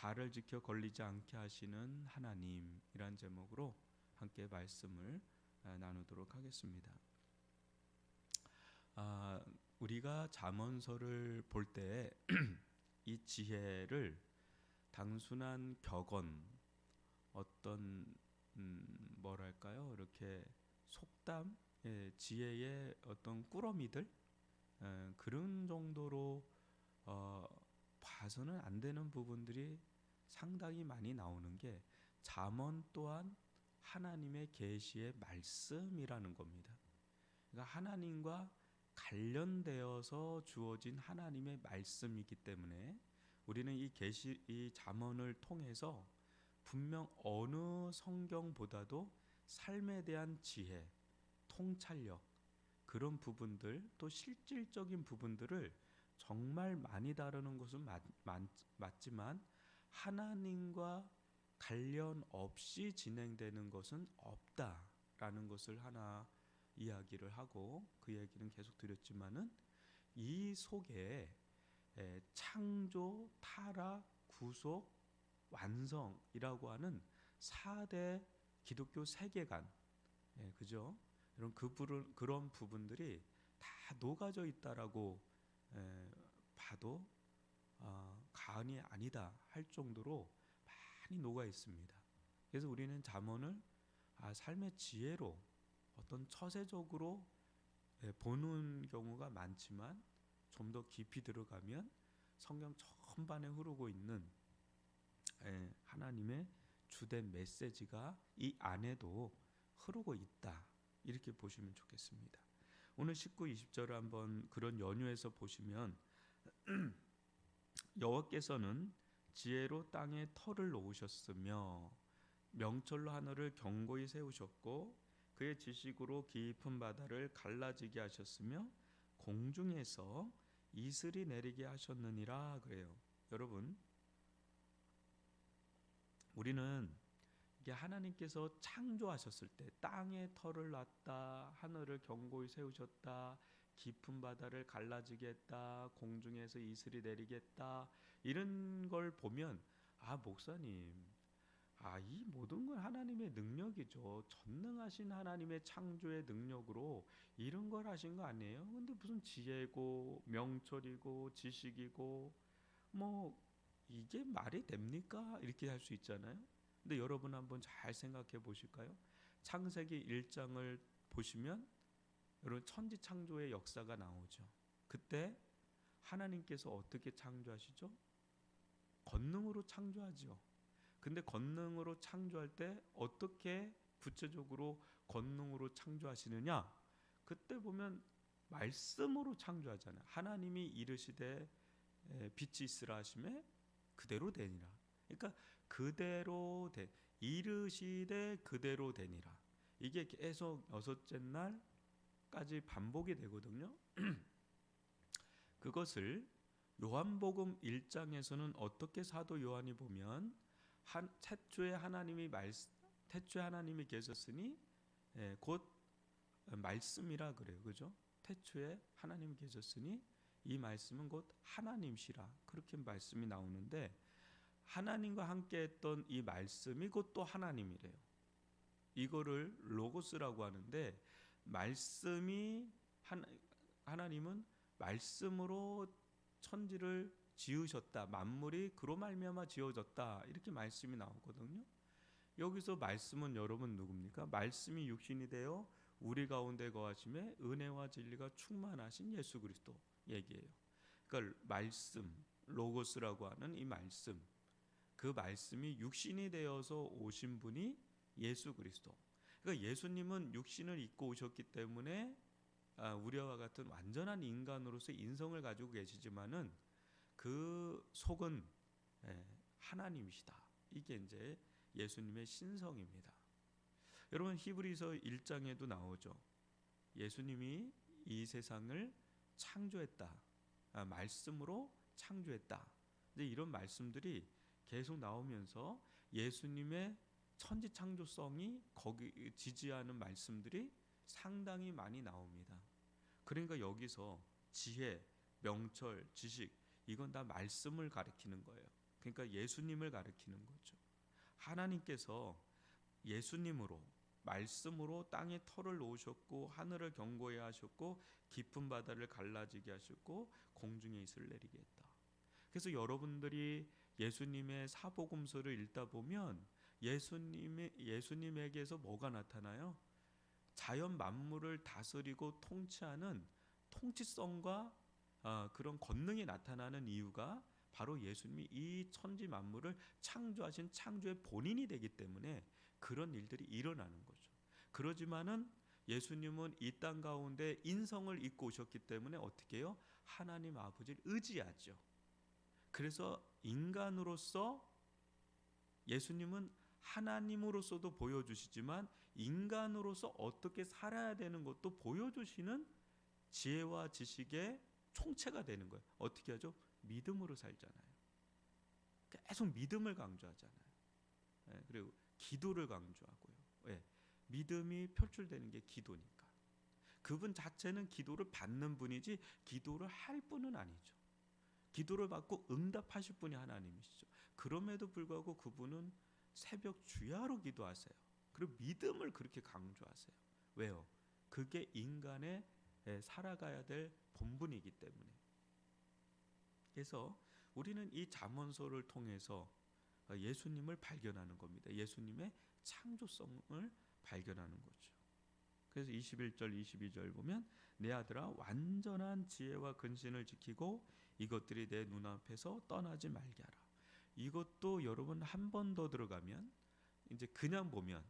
발을 지켜 걸리지 않게 하시는 하나님이란 제목으로 함께 말씀을 나누도록 하겠습니다. 우리가 잠언서를 볼 때 이 지혜를 단순한 격언, 어떤 뭐랄까요? 이렇게 속담, 지혜의 어떤 꾸러미들 그런 정도로 봐서는 안 되는 부분들이 상당히 많이 나오는 게 잠언 또한 하나님의 계시의 말씀이라는 겁니다. 그러니까 하나님과 관련되어서 주어진 하나님의 말씀이기 때문에 우리는 이 잠언을 통해서 분명 어느 성경보다도 삶에 대한 지혜, 통찰력 그런 부분들 또 실질적인 부분들을 정말 많이 다루는 것은 맞지만 하나님과 관련 없이 진행되는 것은 없다라는 것을 하나 이야기를 하고 그 얘기는 계속 드렸지만은 이 속에 창조, 타락, 구속, 완성이라고 하는 4대 기독교 세계관, 그죠? 그런 부분들이 다 녹아져 있다라고 봐도 과언이 아니다 할 정도로 많이 녹아 있습니다. 그래서 우리는 잠언을 삶의 지혜로 어떤 처세적으로 보는 경우가 많지만 좀 더 깊이 들어가면 성경 전반에 흐르고 있는 하나님의 주된 메시지가 이 안에도 흐르고 있다 이렇게 보시면 좋겠습니다. 오늘 19, 20절을 한번 그런 연유에서 보시면 여호와께서는 지혜로 땅에 터를 놓으셨으며 명철로 하늘을 견고히 세우셨고 그의 지식으로 깊은 바다를 갈라지게 하셨으며 공중에서 이슬이 내리게 하셨느니라 그래요. 여러분, 우리는 이게 하나님께서 창조하셨을 때 땅에 터를 놨다, 하늘을 견고히 세우셨다, 깊은 바다를 갈라지게 했다, 공중에서 이슬이 내리게 했다 이런 걸 보면 목사님 이 모든 건 하나님의 능력이죠. 전능하신 하나님의 창조의 능력으로 이런 걸 하신 거 아니에요? 근데 무슨 지혜고 명철이고 지식이고 뭐 이게 말이 됩니까? 이렇게 할 수 있잖아요. 근데 여러분 한번 잘 생각해 보실까요? 창세기 1장을 보시면 여러분 천지 창조의 역사가 나오죠. 그때 하나님께서 어떻게 창조하시죠? 권능으로 창조하죠. 근데 권능으로 창조할 때 어떻게 구체적으로 권능으로 창조하시느냐? 그때 보면 말씀으로 창조하잖아요. 하나님이 이르시되 빛이 있으라 하심에 그대로 되니라. 그러니까 그대로 이르시되 그대로 되니라. 이게 계속 6째 날까지 반복이 되거든요. 그것을 요한복음 1장에서는 어떻게 사도 요한이 보면 태초에 하나님이 계셨으니 곧 말씀이라 그래요. 그죠? 태초에 하나님이 계셨으니 이 말씀은 곧 하나님시라 그렇게 말씀이 나오는데 하나님과 함께 했던 이 말씀이 곧 또 하나님이래요. 이거를 로고스라고 하는데 말씀이 하나님은 말씀으로 천지를 지으셨다. 만물이 그로 말미암아 지어졌다. 이렇게 말씀이 나오거든요. 여기서 말씀은 여러분 누굽니까? 말씀이 육신이 되어 우리 가운데 거하심에 은혜와 진리가 충만하신 예수 그리스도 얘기예요. 그러니까 말씀, 로고스라고 하는 이 말씀, 그 말씀이 육신이 되어서 오신 분이 예수 그리스도. 그러니까 예수님은 육신을 입고 오셨기 때문에 우리와 같은 완전한 인간으로서 인성을 가지고 계시지만은 그 속은 하나님이시다. 이게 이제 예수님의 신성입니다. 여러분 히브리서 1장에도 나오죠. 예수님이 이 세상을 창조했다. 말씀으로 창조했다. 이제 이런 말씀들이 계속 나오면서 예수님의 천지 창조성이 거기 지지하는 말씀들이 상당히 많이 나옵니다. 그러니까 여기서 지혜, 명철, 지식 이건 다 말씀을 가리키는 거예요. 그러니까 예수님을 가리키는 거죠. 하나님께서 예수님으로 말씀으로 땅에 터를 놓으셨고 하늘을 견고히 하셨고 깊은 바다를 갈라지게 하셨고 공중에 이슬을 내리게 했다. 그래서 여러분들이 예수님의 사복음서를 읽다 보면 예수님에게서 뭐가 나타나요? 자연 만물을 다스리고 통치하는 통치성과 그런 권능이 나타나는 이유가 바로 예수님이 이 천지 만물을 창조하신 창조의 본인이 되기 때문에 그런 일들이 일어나는 거죠. 그러지만은 예수님은 이 땅 가운데 인성을 입고 오셨기 때문에 어떻게 해요? 하나님 아버지를 의지하죠. 그래서 인간으로서 예수님은 하나님으로서도 보여주시지만 인간으로서 어떻게 살아야 되는 것도 보여주시는 지혜와 지식의 총체가 되는 거예요. 어떻게 하죠? 믿음으로 살잖아요. 계속 믿음을 강조하잖아요. 그리고 기도를 강조하고요. 믿음이 표출되는 게 기도니까. 그분 자체는 기도를 받는 분이지 기도를 할 분은 아니죠. 기도를 받고 응답하실 분이 하나님이시죠. 그럼에도 불구하고 그분은 새벽 주야로 기도하세요. 그리고 믿음을 그렇게 강조하세요. 왜요? 그게 인간의 살아가야 될 본분이기 때문에. 그래서 우리는 이 잠언서를 통해서 예수님을 발견하는 겁니다. 예수님의 창조성을 발견하는 거죠. 그래서 21절 22절 보면 내 아들아 완전한 지혜와 근신을 지키고 이것들이 내 눈앞에서 떠나지 말게 하라. 이것도 여러분 한 번 더 들어가면 이제 그냥 보면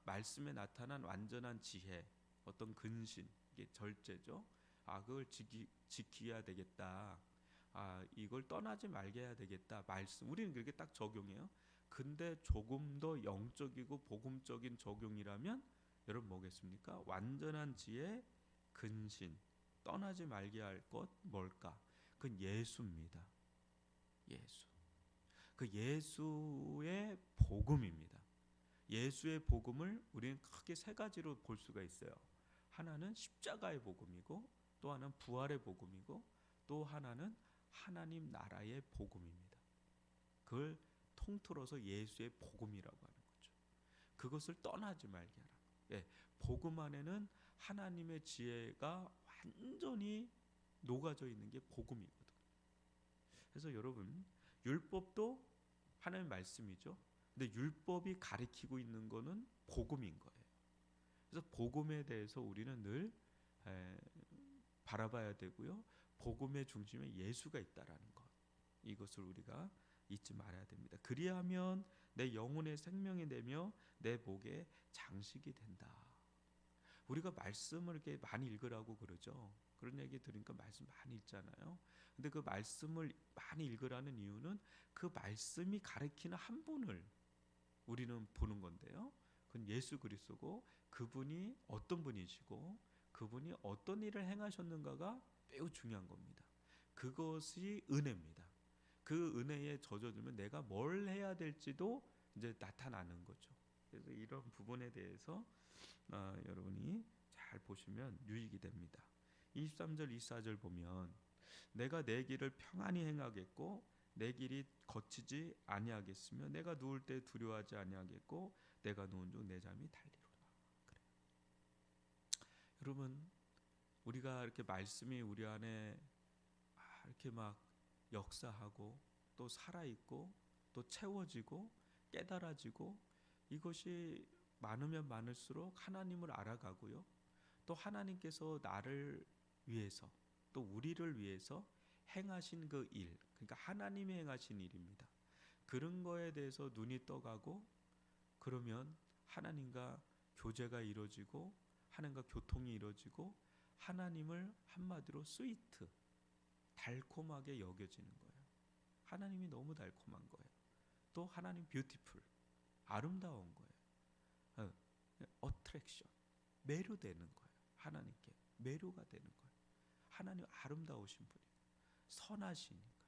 말씀에 나타난 완전한 지혜, 어떤 근신, 이게 절제죠. 그걸 지켜야 되겠다. 이걸 떠나지 말게 해야 되겠다. 말씀. 우리는 그렇게 딱 적용해요. 근데 조금 더 영적이고 복음적인 적용이라면 여러분 뭐겠습니까? 완전한 지혜, 근신, 떠나지 말게 할 것 뭘까? 그건 예수입니다. 예수. 그 예수의 복음입니다. 예수의 복음을 우리는 크게 세 가지로 볼 수가 있어요. 하나는 십자가의 복음이고, 또 하나는 부활의 복음이고, 또 하나는 하나님 나라의 복음입니다. 그걸 통틀어서 예수의 복음이라고 하는 거죠. 그것을 떠나지 말게 하라. 복음 안에는 하나님의 지혜가 완전히 녹아져 있는 게 복음이거든요. 그래서 여러분, 율법도 하나님의 말씀이죠. 근데 율법이 가리키고 있는 거는 복음인 거예요. 그래서 복음에 대해서 우리는 늘 바라봐야 되고요. 복음의 중심에 예수가 있다라는 것, 이것을 우리가 잊지 말아야 됩니다. 그리하면 내 영혼의 생명이 되며 내 목의 장식이 된다. 우리가 말씀을 이렇게 많이 읽으라고 그러죠. 그런 얘기 들으니까 말씀 많이 읽잖아요. 근데 그 말씀을 많이 읽으라는 이유는 그 말씀이 가리키는 한 분을 우리는 보는 건데요. 그건 예수 그리스도고 그분이 어떤 분이시고 그분이 어떤 일을 행하셨는가가 매우 중요한 겁니다. 그것이 은혜입니다. 그 은혜에 젖어들면 내가 뭘 해야 될지도 이제 나타나는 거죠. 그래서 이런 부분에 대해서 여러분이 잘 보시면 유익이 됩니다. 23절 24절 보면 내가 내 길을 평안히 행하겠고 내 길이 거치지 아니하겠으며 내가 누울 때 두려워하지 아니하겠고 내가 누운 중 내 잠이 달리로다. 그래요. 여러분, 우리가 이렇게 말씀이 우리 안에 이렇게 막 역사하고 또 살아있고 또 채워지고 깨달아지고 이것이 많으면 많을수록 하나님을 알아가고요. 또 하나님께서 나를 위해서 또 우리를 위해서 행하신 그 일, 그러니까 하나님이 행하신 일입니다. 그런 거에 대해서 눈이 떠가고 그러면 하나님과 교제가 이루어지고 하나님과 교통이 이루어지고 하나님을 한마디로 스위트, 달콤하게 여겨지는 거예요. 하나님이 너무 달콤한 거예요. 또 하나님 뷰티풀, 아름다운 거예요. 어트랙션, 매료되는 거예요. 하나님께 매료가 되는 거예요. 하나님 아름다우신 분이에요. 선하시니까.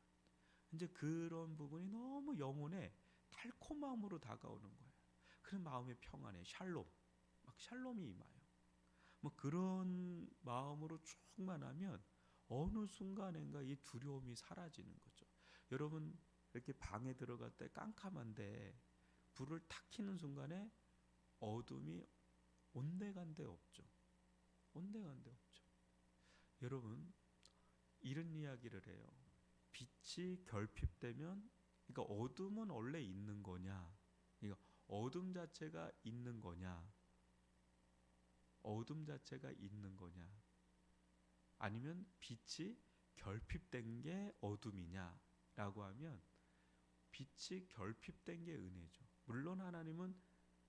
이제 그런 부분이 너무 영혼에 달콤함으로 다가오는 거예요. 그런 마음의 평안에 샬롬, 막 샬롬이 임하여. 뭐 그런 마음으로 충만하면 어느 순간인가 이 두려움이 사라지는 거죠. 여러분 이렇게 방에 들어갈 때 깜깜한데 불을 탁 켜는 순간에 어둠이 온데간데 없죠. 온데간데 없죠. 여러분 이런 이야기를 해요. 빛이 결핍되면, 그러니까 어둠은 원래 있는 거냐? 그러니까 어둠 자체가 있는 거냐? 어둠 자체가 있는 거냐? 아니면 빛이 결핍된 게 어둠이냐라고 하면 빛이 결핍된 게 은혜죠. 물론 하나님은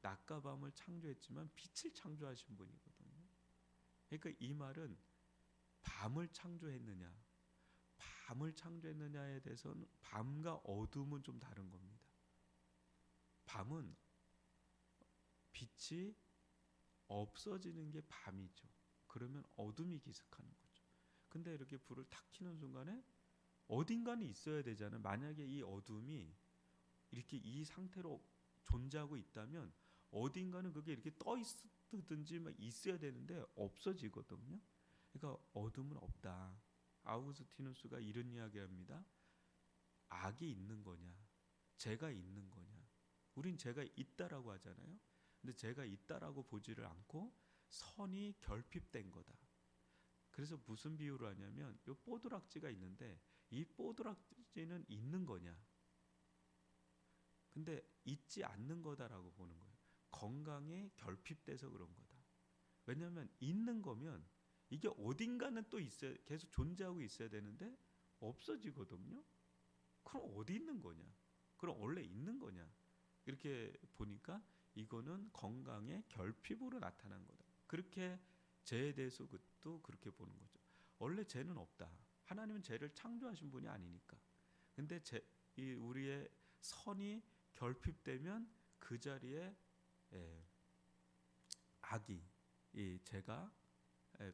낮과 밤을 창조했지만 빛을 창조하신 분이거든요. 그러니까 이 말은 밤을 창조했느냐, 밤을 창조했느냐에 대해서는 밤과 어둠은 좀 다른 겁니다. 밤은 빛이 없어지는 게 밤이죠. 그러면 어둠이 기습하는 거죠. 근데 이렇게 불을 탁 켜는 순간에 어딘가는 있어야 되잖아요. 만약에 이 어둠이 이렇게 이 상태로 존재하고 있다면 어딘가는 그게 이렇게 떠 있든지 막 있어야 되는데 없어지거든요. 그러니까 어둠은 없다. 아우구스티누스가 이런 이야기합니다. 악이 있는 거냐, 죄가 있는 거냐. 우린 죄가 있다라고 하잖아요. 근데 죄가 있다라고 보지를 않고 선이 결핍된 거다. 그래서 무슨 비유를 하냐면 이 뽀드락지가 있는데 이 뽀드락지는 있는 거냐, 근데 있지 않는 거다라고 보는 거예요. 건강에 결핍돼서 그런 거다. 왜냐하면 있는 거면 이게 어딘가는 또 있어야, 계속 존재하고 있어야 되는데 없어지거든요. 그럼 어디 있는 거냐? 그럼 원래 있는 거냐? 이렇게 보니까 이거는 건강의 결핍으로 나타난 거다. 그렇게 죄에 대해서 또 그렇게 보는 거죠. 원래 죄는 없다. 하나님은 죄를 창조하신 분이 아니니까. 근데 우리의 선이 결핍되면 그 자리에 악이, 이 죄가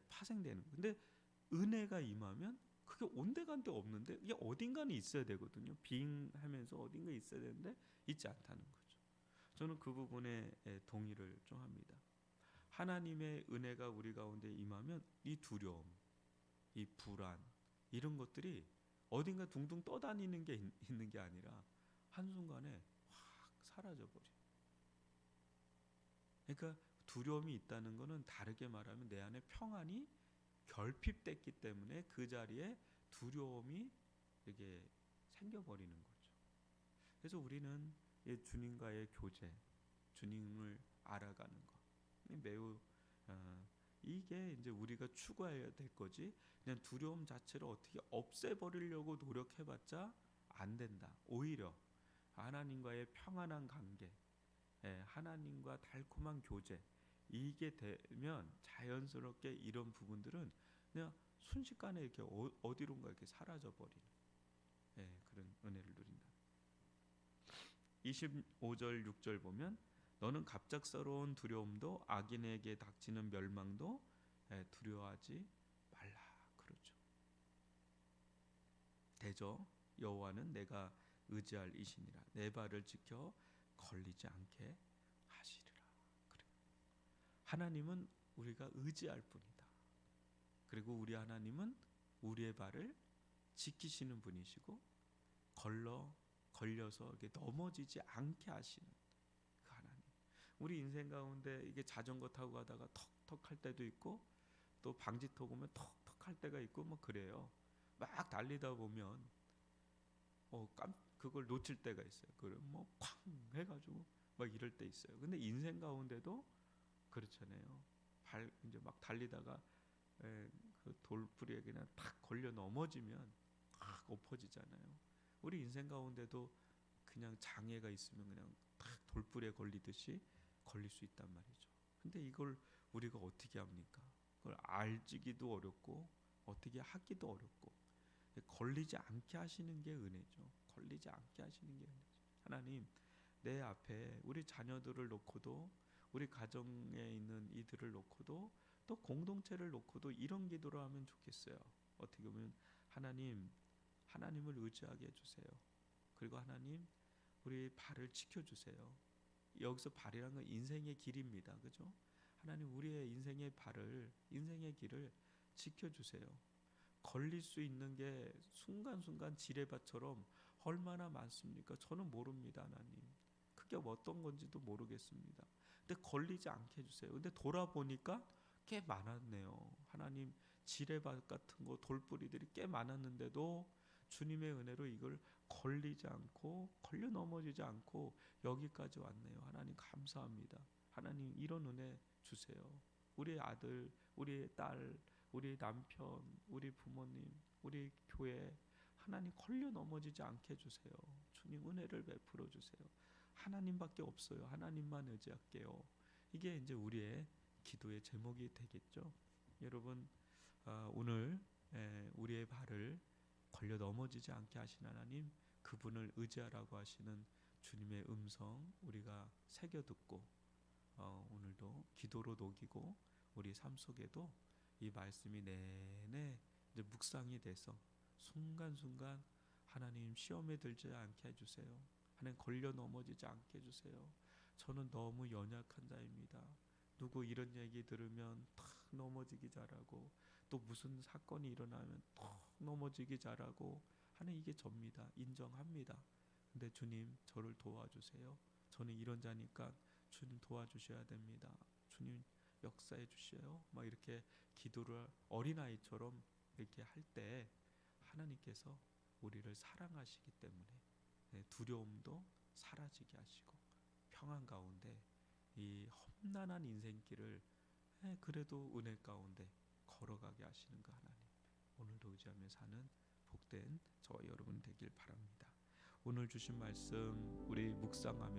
파생되는. 근데 은혜가 임하면 그게 온데간데 없는데 이게 어딘가는 있어야 되거든요. 빙하면서 어딘가 있어야 되는데 있지 않다는 거죠. 저는 그 부분에 동의를 좀 합니다. 하나님의 은혜가 우리 가운데 임하면 이 두려움, 이 불안, 이런 것들이 어딘가 둥둥 떠다니는 게 있는 게 아니라 한순간에 확 사라져버려. 그러니까 두려움이 있다는 것은 다르게 말하면 내 안에 평안이 결핍됐기 때문에 그 자리에 두려움이 이게 생겨버리는 거죠. 그래서 우리는 주님과의 교제, 주님을 알아가는 것, 매우 이게 이제 우리가 추구해야 될 거지. 그냥 두려움 자체를 어떻게 없애버리려고 노력해봤자 안 된다. 오히려 하나님과의 평안한 관계, 하나님과 달콤한 교제, 이게 되면 자연스럽게 이런 부분들은 그냥 순식간에 이렇게 어디론가 이렇게 사라져 버리는 그런 은혜를 누린다. 25절 6절 보면 너는 갑작스러운 두려움도 악인에게 닥치는 멸망도 두려워하지 말라 그러죠. 대저 여호와는 내가 의지할 이시니라. 내 발을 지켜 걸리지 않게 하시리라. 그래. 하나님은 우리가 의지할 분이다. 그리고 우리 하나님은 우리의 발을 지키시는 분이시고 걸려서 이렇게 넘어지지 않게 하시는 그 하나님. 우리 인생 가운데 이게 자전거 타고 가다가 턱턱 할 때도 있고 또 방지턱 오면 턱턱 할 때가 있고 뭐 그래요. 막 달리다 보면 그걸 놓칠 때가 있어요. 그럼 뭐 쾅 해가지고 막 이럴 때 있어요. 근데 인생 가운데도 그렇잖아요. 이제 막 달리다가 그 돌부리에 그냥 탁 걸려 넘어지면 탁 엎어지잖아요. 우리 인생 가운데도 그냥 장애가 있으면 그냥 탁 돌부리에 걸리듯이 걸릴 수 있단 말이죠. 근데 이걸 우리가 어떻게 합니까? 그걸 알지기도 어렵고 어떻게 하기도 어렵고 걸리지 않게 하시는 게 은혜죠. 걸리지 않게 하시는 게 은혜죠. 하나님, 내 앞에 우리 자녀들을 놓고도 우리 가정에 있는 이들을 놓고도 또 공동체를 놓고도 이런 기도를 하면 좋겠어요. 어떻게 보면 하나님을 의지하게 해주세요. 그리고 하나님, 우리 발을 지켜주세요. 여기서 발이란 건 인생의 길입니다. 그죠? 하나님, 우리의 인생의 길을 지켜주세요. 걸릴 수 있는 게 순간순간 지뢰밭처럼 얼마나 많습니까? 저는 모릅니다, 하나님. 그게 어떤 건지도 모르겠습니다. 근데 걸리지 않게 해주세요. 근데 돌아보니까 꽤 많았네요. 하나님, 지뢰밭 같은 거 돌뿌리들이 꽤 많았는데도 주님의 은혜로 이걸 걸리지 않고 걸려 넘어지지 않고 여기까지 왔네요. 하나님 감사합니다. 하나님 이런 은혜 주세요. 우리 아들, 우리 딸, 우리 남편, 우리 부모님, 우리 교회 하나님 걸려 넘어지지 않게 해주세요. 주님 은혜를 베풀어 주세요. 하나님밖에 없어요. 하나님만 의지할게요. 이게 이제 우리의 기도의 제목이 되겠죠. 여러분, 오늘 우리의 발을 걸려 넘어지지 않게 하신 하나님, 그분을 의지하라고 하시는 주님의 음성 우리가 새겨 듣고 오늘도 기도로 녹이고 우리 삶 속에도 이 말씀이 내내 이제 묵상이 돼서 순간순간 하나님 시험에 들지 않게 해주세요. 하나님 걸려 넘어지지 않게 해주세요. 저는 너무 연약한 자입니다. 누구 이런 얘기 들으면 탁 넘어지기 잘하고 또 무슨 사건이 일어나면 탁 넘어지기 잘하고 하는 이게 접니다. 인정합니다. 근데 주님 저를 도와주세요. 저는 이런 자니까 주님 도와주셔야 됩니다. 주님 역사해 주셔요. 막 이렇게 기도를 어린아이처럼 이렇게 할 때 하나님께서 우리를 사랑하시기 때문에 두려움도 사라지게 하시고 평안 가운데 이 험난한 인생길을 그래도 은혜 가운데 걸어가게 하시는 그 하나님, 오늘도 의지하며 사는 복된 저와 여러분 되길 바랍니다. 오늘 주신 말씀 우리 묵상하면서